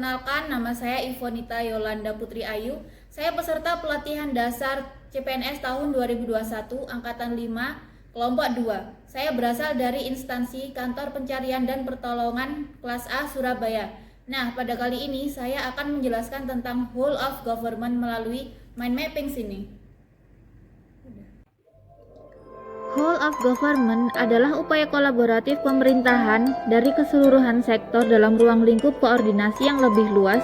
Perkenalkan, nama saya Ivonita Yolanda Putri Ayu. Saya peserta pelatihan dasar CPNS tahun 2021, Angkatan 5, Kelompok 2. Saya berasal dari instansi Kantor Pencarian dan Pertolongan kelas A Surabaya. Nah, pada kali ini saya akan menjelaskan tentang whole of government melalui mind mapping sini. Whole of government adalah upaya kolaboratif pemerintahan dari keseluruhan sektor dalam ruang lingkup koordinasi yang lebih luas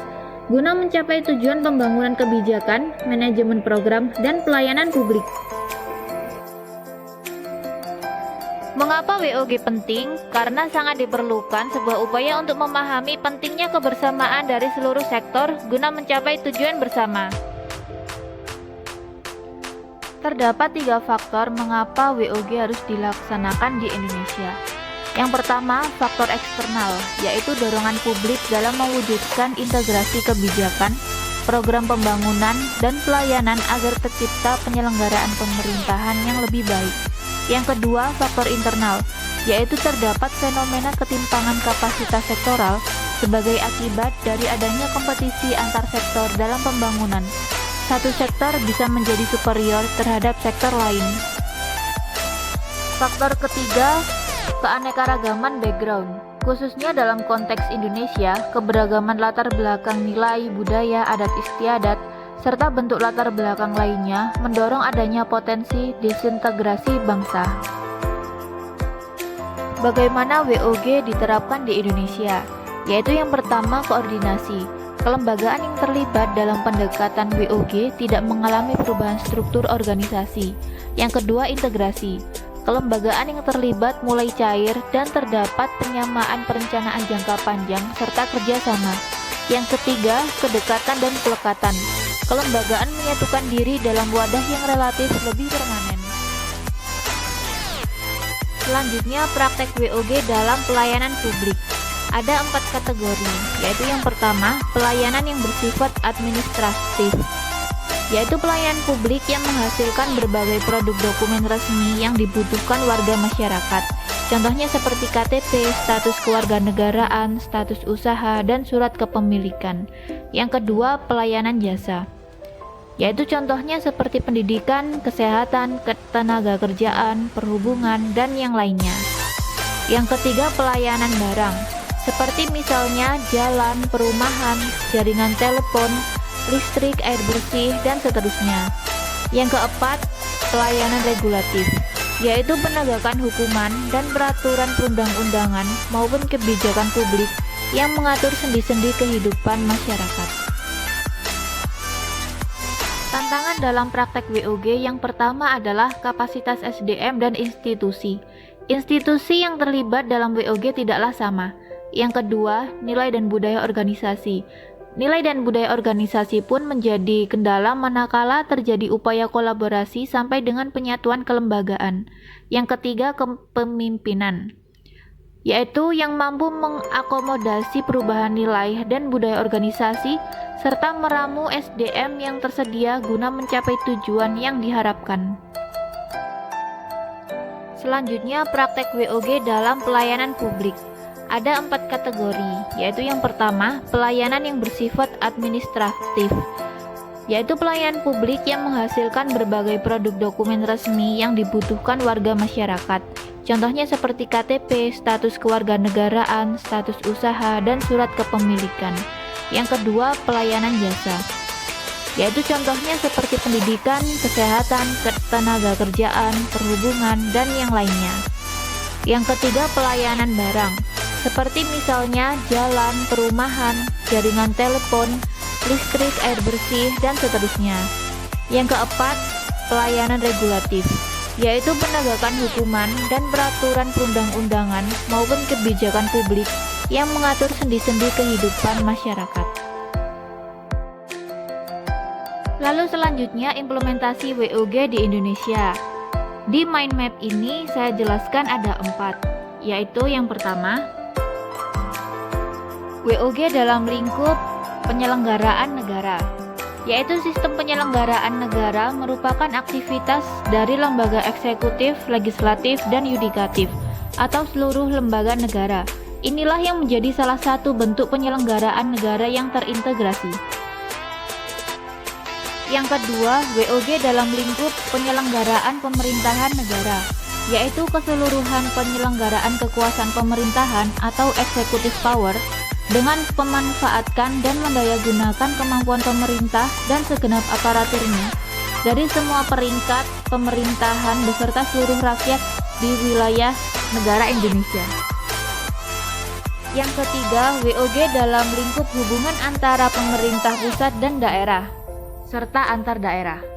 guna mencapai tujuan pembangunan kebijakan, manajemen program, dan pelayanan publik. Mengapa WOG penting? Karena sangat diperlukan sebuah upaya untuk memahami pentingnya kebersamaan dari seluruh sektor guna mencapai tujuan bersama. Terdapat 3 faktor mengapa WOG harus dilaksanakan di Indonesia. Yang pertama, faktor eksternal, yaitu dorongan publik dalam mewujudkan integrasi kebijakan, program pembangunan, dan pelayanan agar tercipta penyelenggaraan pemerintahan yang lebih baik. Yang kedua, faktor internal, yaitu terdapat fenomena ketimpangan kapasitas sektoral sebagai akibat dari adanya kompetisi antar sektor dalam pembangunan. Satu sektor bisa menjadi superior terhadap sektor lain. Faktor ketiga, keanekaragaman background. Khususnya dalam konteks Indonesia, keberagaman latar belakang nilai, budaya, adat istiadat, serta bentuk latar belakang lainnya mendorong adanya potensi disintegrasi bangsa. Bagaimana WOG diterapkan di Indonesia? Yaitu yang pertama, koordinasi. Kelembagaan yang terlibat dalam pendekatan WOG tidak mengalami perubahan struktur organisasi. Yang kedua, integrasi. Kelembagaan yang terlibat mulai cair dan terdapat penyamaan perencanaan jangka panjang serta kerjasama. Yang ketiga, kedekatan dan pelekatan. Kelembagaan menyatukan diri dalam wadah yang relatif lebih permanen. Selanjutnya, praktek WOG dalam pelayanan publik. Ada 4 kategori, yaitu yang pertama, pelayanan yang bersifat administratif, yaitu pelayanan publik yang menghasilkan berbagai produk dokumen resmi yang dibutuhkan warga masyarakat. Contohnya seperti KTP, status kewarganegaraan, status usaha, dan surat kepemilikan. Yang kedua, pelayanan jasa, yaitu contohnya seperti pendidikan, kesehatan, ketenaga kerjaan, perhubungan, dan yang lainnya. Yang ketiga, pelayanan barang, seperti misalnya jalan, perumahan, jaringan telepon, listrik, air bersih, dan seterusnya. Yang keempat, pelayanan regulatif, yaitu penegakan hukuman dan peraturan perundang-undangan maupun kebijakan publik yang mengatur sendi-sendi kehidupan masyarakat. Tantangan dalam praktek WOG yang pertama adalah kapasitas SDM dan institusi. Institusi yang terlibat dalam WOG tidaklah sama. Yang kedua, nilai dan budaya organisasi. Nilai dan budaya organisasi pun menjadi kendala manakala terjadi upaya kolaborasi sampai dengan penyatuan kelembagaan. Yang ketiga, kepemimpinan, yaitu yang mampu mengakomodasi perubahan nilai dan budaya organisasi serta meramu SDM yang tersedia guna mencapai tujuan yang diharapkan. Selanjutnya, praktek WOG dalam pelayanan publik. Ada 4 kategori, yaitu yang pertama, pelayanan yang bersifat administratif, yaitu pelayanan publik yang menghasilkan berbagai produk dokumen resmi yang dibutuhkan warga masyarakat. Contohnya seperti KTP, status kewarganegaraan, status usaha, dan surat kepemilikan. Yang kedua, pelayanan jasa, yaitu contohnya seperti pendidikan, kesehatan, ketenaga kerjaan, perhubungan, dan yang lainnya. Yang ketiga, pelayanan barang, seperti misalnya jalan, perumahan, jaringan telepon, listrik, air bersih, dan seterusnya. Yang keempat, pelayanan regulatif, yaitu penegakan hukuman dan peraturan perundang-undangan maupun kebijakan publik yang mengatur sendi-sendi kehidupan masyarakat. Lalu selanjutnya, implementasi WOG di Indonesia. Di mind map ini saya jelaskan ada 4, yaitu yang pertama, WOG dalam lingkup penyelenggaraan negara, yaitu sistem penyelenggaraan negara merupakan aktivitas dari lembaga eksekutif, legislatif, dan yudikatif, atau seluruh lembaga negara Inilah yang menjadi salah satu bentuk penyelenggaraan negara yang terintegrasi. Yang kedua, WOG dalam lingkup penyelenggaraan pemerintahan negara, yaitu keseluruhan penyelenggaraan kekuasaan pemerintahan atau executive power dengan memanfaatkan dan mendayagunakan kemampuan pemerintah dan segenap aparaturnya dari semua peringkat pemerintahan beserta seluruh rakyat di wilayah negara Indonesia. Yang ketiga, WOG dalam lingkup hubungan antara pemerintah pusat dan daerah serta antar daerah.